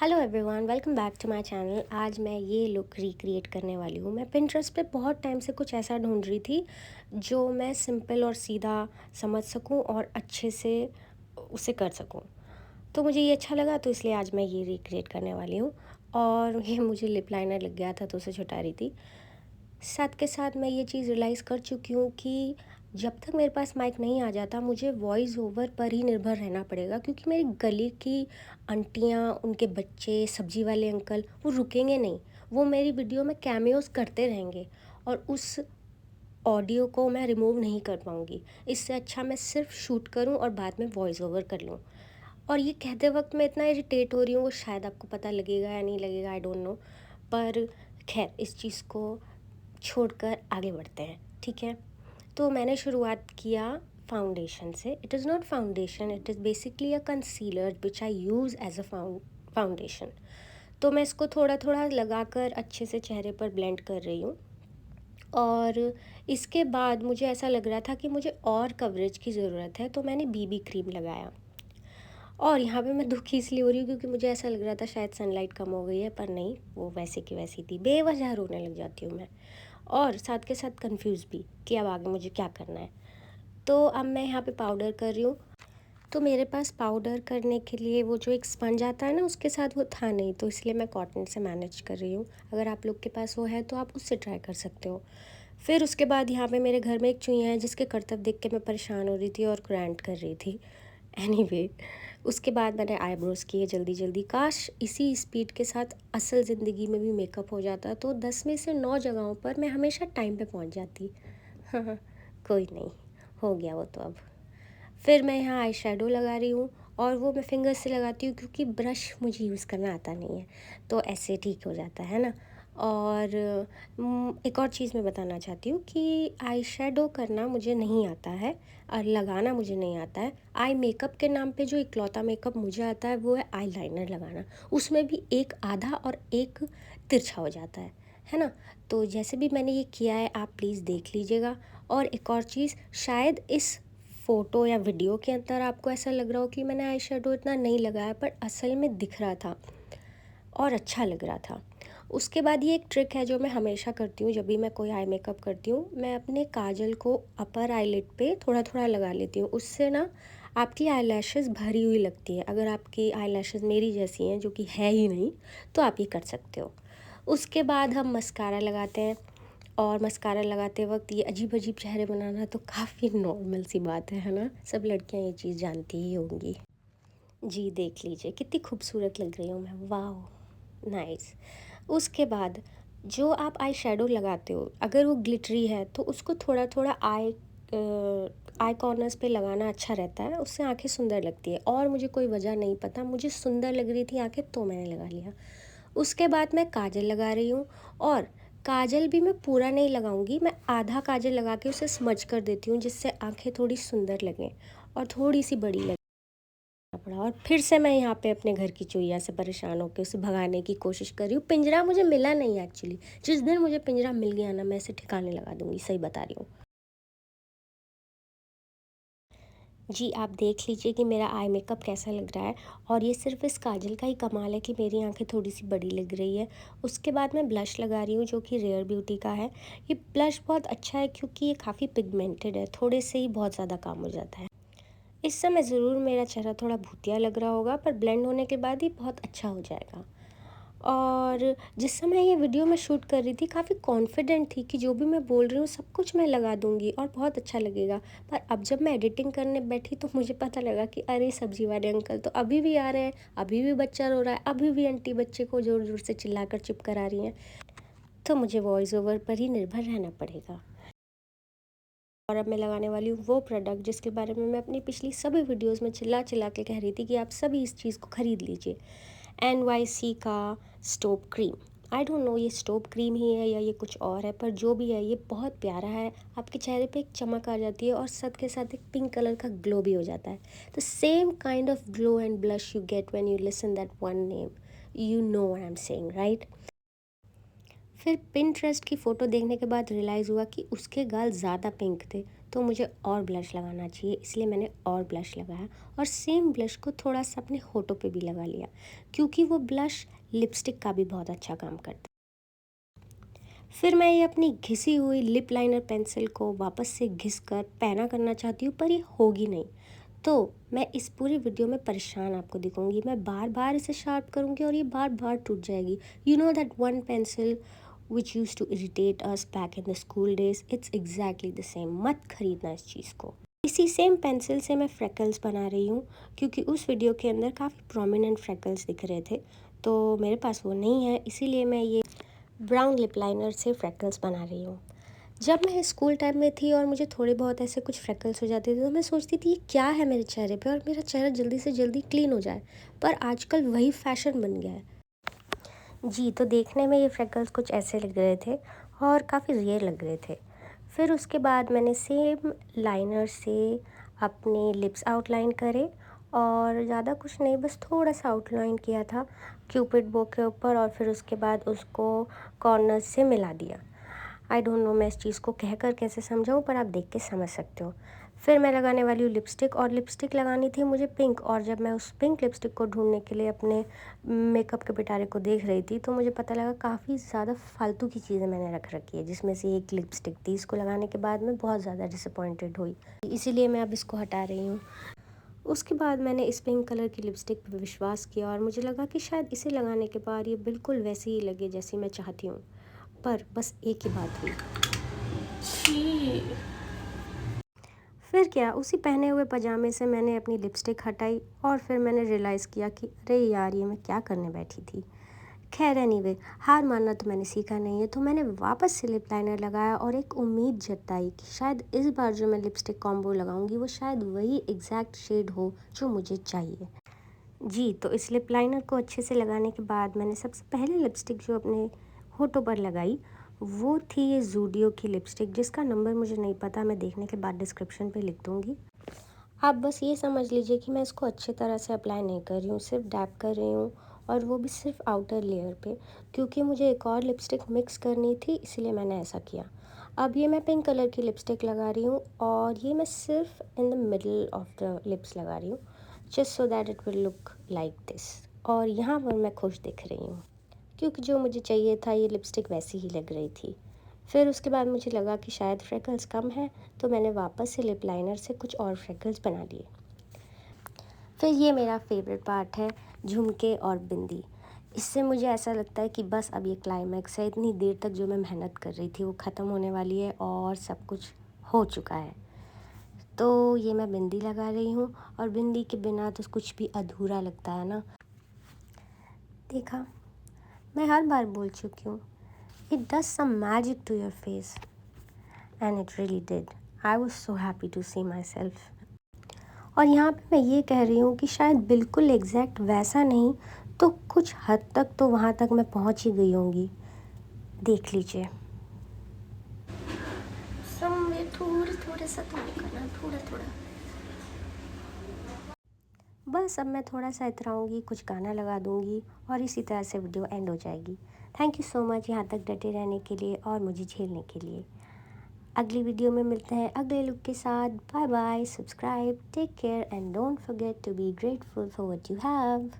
Hello everyone, welcome back to my channel. आज मैं ये लुक रिक्रिएट करने वाली हूँ। मैं पिंटरेस्ट पे बहुत टाइम से कुछ ऐसा ढूंढ रही थी जो मैं सिंपल और सीधा समझ सकूँ और अच्छे से उसे कर सकूँ। तो मुझे ये अच्छा लगा, तो इसलिए आज मैं ये रिक्रिएट करने वाली हूँ। और ये मुझे लिप लाइनर लग गया था तो उसे छुटा रही थी। साथ के साथ मैं ये चीज़ रियलाइज़ कर चुकी हूँ कि जब तक मेरे पास माइक नहीं आ जाता मुझे वॉइस ओवर पर ही निर्भर रहना पड़ेगा, क्योंकि मेरी गली की आंटियाँ, उनके बच्चे, सब्जी वाले अंकल वो रुकेंगे नहीं। वो मेरी वीडियो में कैमियोज़ करते रहेंगे और उस ऑडियो को मैं रिमूव नहीं कर पाऊँगी। इससे अच्छा मैं सिर्फ शूट करूँ और बाद में वॉइस ओवर कर लूँ। और ये कहते वक्त मैं इतना इरिटेट हो रही हूँ, वो शायद आपको पता लगेगा या नहीं लगेगा, आई डोंट नो। पर खैर, इस चीज़ को छोड़कर आगे बढ़ते हैं, ठीक है। तो मैंने शुरुआत किया फाउंडेशन से। It is not foundation, it is basically a concealer which I use as a foundation. तो मैं इसको थोड़ा थोड़ा लगाकर अच्छे से चेहरे पर ब्लेंड कर रही हूँ। और इसके बाद मुझे ऐसा लग रहा था कि मुझे और कवरेज की ज़रूरत है, तो मैंने बीबी क्रीम लगाया। और यहाँ पे मैं दुखी इसलिए हो रही हूँ क्योंकि मुझे ऐसा लग रहा था शायद सनलाइट कम हो गई है, पर नहीं, वो वैसे की वैसी थी। बेवजह रोने लग जाती हूँ मैं। और साथ के साथ कंफ्यूज भी कि अब आगे मुझे क्या करना है। तो अब मैं यहाँ पे पाउडर कर रही हूँ। तो मेरे पास पाउडर करने के लिए वो जो एक स्पंज आता है ना, उसके साथ वो था नहीं, तो इसलिए मैं कॉटन से मैनेज कर रही हूँ। अगर आप लोग के पास वो है तो आप उससे ट्राई कर सकते हो। फिर उसके बाद यहाँ पे मेरे घर में एक चुईया है जिसके करतब देख के मैं परेशान हो रही थी और ग्रांट कर रही थी। एनीवे, उसके बाद मैंने आईब्रोज़ किए जल्दी जल्दी। काश इसी स्पीड के साथ असल ज़िंदगी में भी मेकअप हो जाता तो 10 में से 9 जगहों पर मैं हमेशा टाइम पे पहुंच जाती। हाँ, कोई नहीं, हो गया वो तो अब। फिर मैं यहाँ आई शेडो लगा रही हूँ, और वो मैं फिंगर से लगाती हूँ क्योंकि ब्रश मुझे यूज़ करना आता नहीं है, तो ऐसे ठीक हो जाता है ना। और एक और चीज़ मैं बताना चाहती हूँ कि आई शेडो करना मुझे नहीं आता है और लगाना मुझे नहीं आता है। आई मेकअप के नाम पे जो इकलौता मेकअप मुझे आता है वो है आई लाइनर लगाना। उसमें भी एक आधा और एक तिरछा हो जाता है ना। तो जैसे भी मैंने ये किया है, आप प्लीज़ देख लीजिएगा। और एक और चीज़, शायद इस फ़ोटो या वीडियो के अंदर आपको ऐसा लग रहा हो कि मैंने आई शेडो इतना नहीं लगाया, पर असल में दिख रहा था और अच्छा लग रहा था। उसके बाद ये एक ट्रिक है जो मैं हमेशा करती हूँ, जब भी मैं कोई आई मेकअप करती हूँ, मैं अपने काजल को अपर आईलिड पे थोड़ा थोड़ा लगा लेती हूँ। उससे ना आपकी आई भरी हुई लगती है। अगर आपकी आई मेरी जैसी हैं, जो कि है ही नहीं, तो आप ये कर सकते हो। उसके बाद हम मस्कारा लगाते हैं। और मस्कारा लगाते वक्त ये अजीब अजीब चेहरे बनाना तो काफ़ी नॉर्मल सी बात है ना। सब लड़कियां ये चीज़ जानती ही होंगी। जी, देख लीजिए कितनी खूबसूरत लग रही हूँ मैं, वाह, नाइस। उसके बाद जो आप आई शेडो लगाते हो, अगर वो ग्लिटरी है तो उसको थोड़ा थोड़ा आई कॉर्नर्स पे लगाना अच्छा रहता है, उससे आंखें सुंदर लगती है। और मुझे कोई वजह नहीं पता, मुझे सुंदर लग रही थी आंखें तो मैंने लगा लिया। उसके बाद मैं काजल लगा रही हूँ। और काजल भी मैं पूरा नहीं लगाऊंगी, मैं आधा काजल लगा के उसे स्मज कर देती हूँ, जिससे आंखें थोड़ी सुंदर लगें और थोड़ी सी बड़ी लगें। पड़ा। और फिर से मैं यहाँ पे अपने घर की चुईया से परेशान होकर उसे भगाने की कोशिश कर रही हूँ। पिंजरा मुझे मिला नहीं एक्चुअली। जिस दिन मुझे पिंजरा मिल गया ना, मैं इसे ठिकाने लगा दूंगी, सही बता रही हूँ। जी, आप देख लीजिए कि मेरा आई मेकअप कैसा लग रहा है। और ये सिर्फ इस काजल का ही कमाल है कि मेरी आंखें थोड़ी सी बड़ी लग रही है। उसके बाद मैं ब्लश लगा रही हूँ जो कि रेयर ब्यूटी का है। ये ब्लश बहुत अच्छा है क्योंकि ये काफ़ी पिगमेंटेड है, थोड़े से ही बहुत ज़्यादा काम हो जाता है। इस समय ज़रूर मेरा चेहरा थोड़ा भूतिया लग रहा होगा, पर ब्लेंड होने के बाद ये बहुत अच्छा हो जाएगा। और जिस समय ये वीडियो मैं शूट कर रही थी, काफ़ी कॉन्फिडेंट थी कि जो भी मैं बोल रही हूँ सब कुछ मैं लगा दूँगी और बहुत अच्छा लगेगा। पर अब जब मैं एडिटिंग करने बैठी तो मुझे पता लगा कि अरे, सब्जी वाले अंकल तो अभी भी आ रहे हैं, अभी भी बच्चा रो रहा है, अभी भी आंटी बच्चे को ज़ोर ज़ोर से चिल्लाकर चुप करा रही हैं। तो मुझे वॉइस ओवर पर ही निर्भर रहना पड़ेगा। और अब मैं लगाने वाली हूँ वो प्रोडक्ट जिसके बारे में मैं अपनी पिछली सभी वीडियोस में चिल्ला चिल्ला के कह रही थी कि आप सभी इस चीज़ को ख़रीद लीजिए। NYC का stove cream. I don't know ये स्टोव क्रीम ही है या ये कुछ और है, पर जो भी है ये बहुत प्यारा है। आपके चेहरे पे एक चमक आ जाती है और साथ के साथ एक पिंक कलर का ग्लो भी हो जाता है। The same kind of glow and blush you get when you listen that one name. You know what I am saying, right. फिर पिंटरेस्ट की फ़ोटो देखने के बाद रियलाइज़ हुआ कि उसके गाल ज़्यादा पिंक थे, तो मुझे और ब्लश लगाना चाहिए, इसलिए मैंने और ब्लश लगाया और सेम ब्लश को थोड़ा सा अपने होठों पे भी लगा लिया, क्योंकि वो ब्लश लिपस्टिक का भी बहुत अच्छा काम करता है। फिर मैं ये अपनी घिसी हुई लिप लाइनर पेंसिल को वापस से घिस कर पैना करना चाहती हूँ, पर ये होगी नहीं। तो मैं इस पूरी वीडियो में परेशान आपको दिखाऊंगी, मैं बार बार इसे शार्प करूँगी और ये बार बार टूट जाएगी। You know that one pencil which use to irritate us back in the school days, it's exactly the same. मत खरीदना इस चीज़ को। इसी सेम पेंसिल से मैं फ्रेकल्स बना रही हूँ, क्योंकि उस वीडियो के अंदर काफ़ी प्रोमिनेंट फ्रेकल्स दिख रहे थे, तो मेरे पास वो नहीं है, इसीलिए मैं ये ब्राउन लिप लाइनर से फ्रेकल्स बना रही हूँ। जब मैं स्कूल टाइम में थी और मुझे थोड़े बहुत ऐसे कुछ फ्रेकल्स हो जाते थे, तो मैं सोचती थी ये क्या है मेरे चेहरे पे और मेरा चेहरा जल्दी से जल्दी क्लीन हो जाए, पर आजकल वही फैशन बन गया है। जी, तो देखने में ये फ्रेकल्स कुछ ऐसे लग रहे थे और काफ़ी रियल लग रहे थे। फिर उसके बाद मैंने सेम लाइनर से अपने लिप्स आउटलाइन करे और ज़्यादा कुछ नहीं, बस थोड़ा सा आउटलाइन किया था क्यूपिड बो के ऊपर, और फिर उसके बाद उसको कॉर्नर से मिला दिया। आई डोंट नो मैं इस चीज़ को कहकर कैसे समझाऊँ, पर आप देख के समझ सकते हो। फिर मैं लगाने वाली हूँ लिपस्टिक, और लिपस्टिक लगानी थी मुझे पिंक, और जब मैं उस पिंक लिपस्टिक को ढूंढने के लिए अपने मेकअप के पिटारे को देख रही थी, तो मुझे पता लगा काफ़ी ज़्यादा फालतू की चीज़ें मैंने रख रखी है, जिसमें से एक लिपस्टिक थी। इसको लगाने के बाद मैं बहुत ज़्यादा डिसअपॉइंटेड हुई, इसीलिए मैं अब इसको हटा रही हूँ। उसके बाद मैंने इस पिंक कलर की लिपस्टिक पर विश्वास किया और मुझे लगा कि शायद इसे लगाने के बाद ये बिल्कुल वैसी ही लगे जैसी मैं चाहती हूँ, पर बस एक ही बात हुई। फिर क्या, उसी पहने हुए पजामे से मैंने अपनी लिपस्टिक हटाई और फिर मैंने रियलाइज़ किया कि अरे यार, ये मैं क्या करने बैठी थी। खैर एनीवे, हार मानना तो मैंने सीखा नहीं है, तो मैंने वापस से लिप लाइनर लगाया और एक उम्मीद जताई कि शायद इस बार जो मैं लिपस्टिक कॉम्बो लगाऊंगी वो शायद वही एग्जैक्ट शेड हो जो मुझे चाहिए। जी, तो इस लिप लाइनर को अच्छे से लगाने के बाद मैंने सबसे पहले लिपस्टिक जो अपने होठों पर लगाई, वो थी ये ज़ूडियो की लिपस्टिक, जिसका नंबर मुझे नहीं पता, मैं देखने के बाद डिस्क्रिप्शन पे लिख दूँगी। आप बस ये समझ लीजिए कि मैं इसको अच्छी तरह से अप्लाई नहीं कर रही हूँ, सिर्फ डैप कर रही हूँ, और वो भी सिर्फ आउटर लेयर पे, क्योंकि मुझे एक और लिपस्टिक मिक्स करनी थी, इसलिए मैंने ऐसा किया। अब ये मैं पिंक कलर की लिपस्टिक लगा रही हूँ और ये मैं सिर्फ in the middle of the lips लगा रही हूँ, just so that it will look like this. और यहाँ पर मैं खुश दिख रही हूँ, क्योंकि जो मुझे चाहिए था ये लिपस्टिक वैसी ही लग रही थी। फिर उसके बाद मुझे लगा कि शायद फ्रेकल्स कम है, तो मैंने वापस से लिप लाइनर से कुछ और फ्रेकल्स बना लिए। फिर ये मेरा फेवरेट पार्ट है, झुमके और बिंदी। इससे मुझे ऐसा लगता है कि बस अब ये क्लाइमैक्स है, इतनी देर तक जो मैं मेहनत कर रही थी वो ख़त्म होने वाली है और सब कुछ हो चुका है। तो ये मैं बिंदी लगा रही हूँ, और बिंदी के बिना तो कुछ भी अधूरा लगता है ना। देखा, मैं हर बार बोल चुकी हूँ, it does some magic to your face, and it really did. I was so happy to see myself. और यहाँ पे मैं ये कह रही हूँ कि शायद बिल्कुल एग्जैक्ट वैसा नहीं, तो कुछ हद तक तो वहाँ तक मैं पहुँच ही गई होंगी। देख लीजिए। थोड़ा थोड़ा सा तो करना, थोड़ा थोड़ा। बस अब मैं थोड़ा सा इतराऊँगी, कुछ गाना लगा दूँगी और इसी तरह से वीडियो एंड हो जाएगी। थैंक यू सो मच यहाँ तक डटे रहने के लिए और मुझे झेलने के लिए। अगली वीडियो में मिलते हैं अगले लुक के साथ। Bye bye, subscribe, take care and don't forget to be grateful for what you have.